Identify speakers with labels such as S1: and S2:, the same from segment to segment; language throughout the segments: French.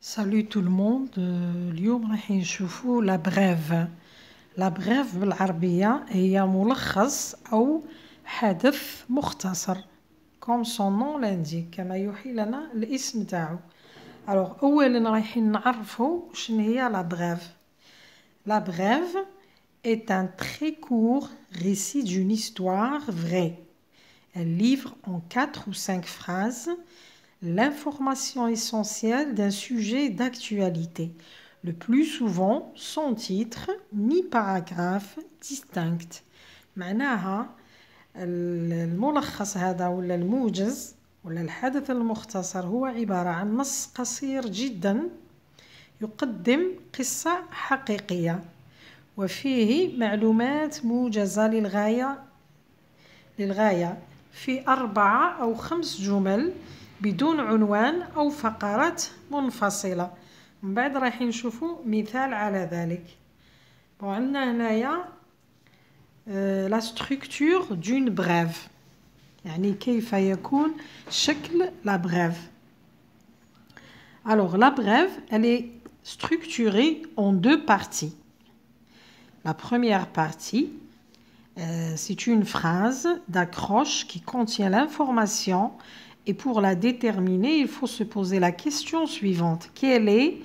S1: Salut tout le monde. اليوم راح نشوفوا لا بريف. لا بريف بالعربية هي ملخص أو حدث مختصر comme son nom l'indique كما يوحي لنا الاسم تاعو. alors أولا رايحين نعرفوا شنو هي لا بريف. La brève est un très court récit d'une histoire vraie. Elle livre en 4 ou 5 phrases l'information essentielle d'un sujet d'actualité, le plus souvent sans titre ni paragraphe distinct. معناها الملخص هذا ولا الموجز ولا الحدث المختصر هو عبارة عن نص قصير جدا يقدم قصة حقيقية وفيه معلومات موجزة للغاية في 4 أو 5 جمل بدون عنوان أو فقرات منفصلة. من بعد راح نشوفوا مثال على ذلك. عندنا هنايا لا ستركتور دون بريف، يعني كيف يكون شكل لا بريف. Alors la brève, elle est structurée en 2 parties. La première partie, c'est une phrase d'accroche qui contient l'information. Et pour la déterminer, il faut se poser la question suivante. Quelle est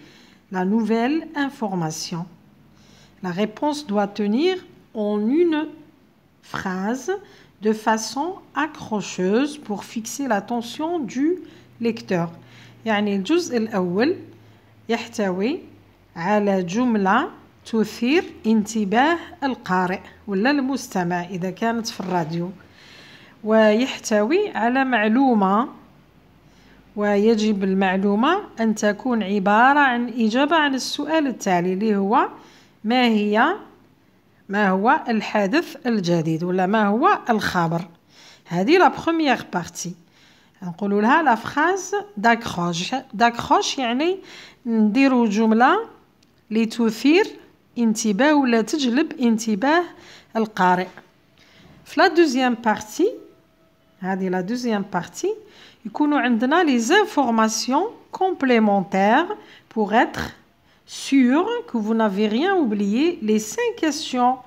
S1: la nouvelle information? La réponse doit tenir en une phrase de façon accrocheuse pour fixer l'attention du lecteur. يعني الجزء الأول يحتوي على جملة تثير انتباه القارئ ولا المستمع إذا كانت في الراديو، ويحتوي على معلومة، ويجب المعلومة أن تكون عبارة عن إجابة عن السؤال التالي اللي هو ما هو الحدث الجديد ولا ما هو الخبر. هذه لا بروميير بارتي نقولوا لها لا فراز داكروش يعني نديروا جملة لتثير انتباه ولا تجلب انتباه القارئ. في لا دوزيام بارتي هذه لا دوزيام بارتي يكونوا عندنا les informations complémentaires pour être sûr que vous n'avez rien oublié. Les 5 questions,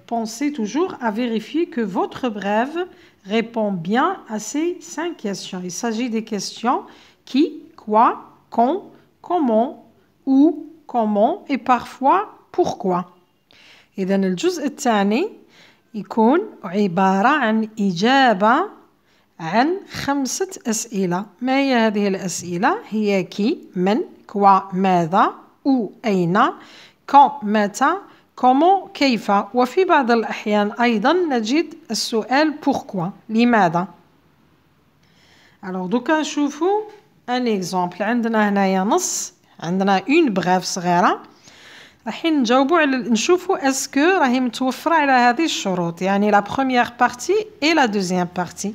S1: pensez toujours à vérifier que votre brève répond bien à ces 5 questions. Il s'agit des questions qui, quoi, quand, comment, où, comment et parfois pourquoi. إذن الجزء الثاني يكون عبارة عن إجابة عن 5 أسئلة. ما هي هذه الأسئلة؟ هي كي، من، كوا، ماذا، أو، أين، كون، متى، كومون، كيف، وفي بعض الأحيان أيضا نجد السؤال pourquoi، لماذا. alors دوكا نشوفوا ان اكزامبل. عندنا هنايا نص، عندنا اون بغاف صغيرة، رايحين نجاوبوا على نشوفوا اسكو راهي متوفرة على هذه الشروط، يعني لا بروميير بارتي اي لا دوزيام بارتي.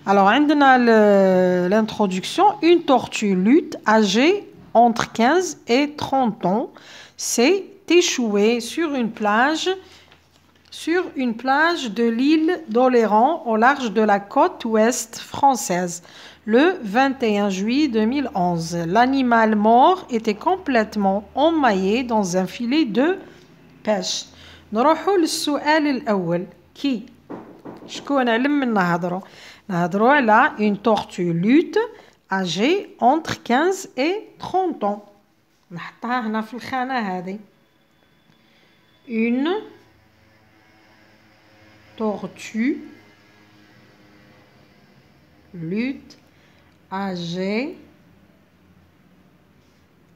S1: alors عندنا l'introduction. Une tortue lutte âgée entre 15 et 30 ans s'est échouée sur une plage de l'île d'Oléron au large de la côte ouest française le 21 juillet 2011. L'animal mort était complètement emmaillé dans un filet de pêche. نروحوا للسؤال الأول. كي شكون علم من نهضروا على une tortue lutte âgée entre 15 et 30 ans. نحطها هنا في الخانة هذه. Une tortue lutte âgée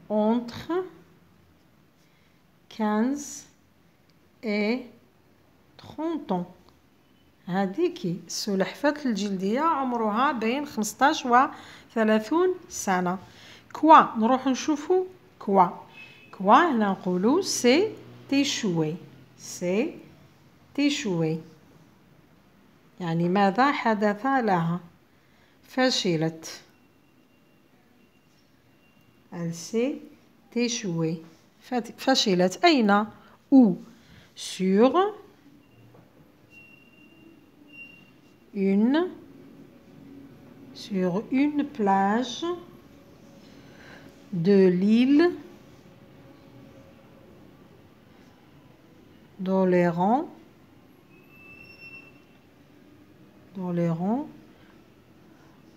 S1: entre 15 et 30 ans. هذيكي السلحفاة الجلدية عمرها بين 15 و 30 سنة. كوا نروح نشوفوا كوا هنا نقولوا سي تيشوي يعني ماذا حدث لها؟ فشلت. سي تيشوي فشلت. أين؟ où sur une plage de l'île d'Oléron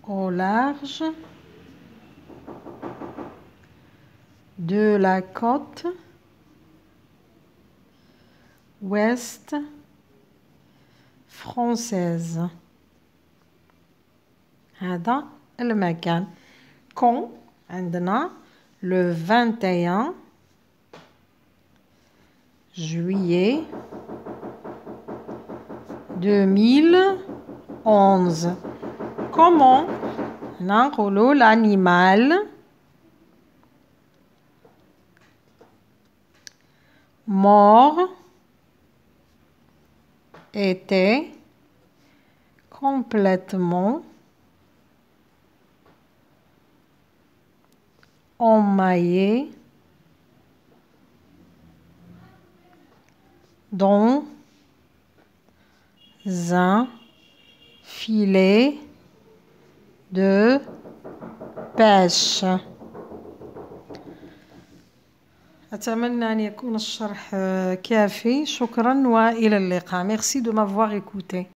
S1: au large de la côte ouest française. هذا المكان. quand عندنا le 21 juillet 2011. comment نقولوا l'animal mort était complètement emmaillé dans un filet de pêche. أتمنى أن يكون الشرح كافي. شكرا وإلى اللقاء. Merci de m'avoir écouté.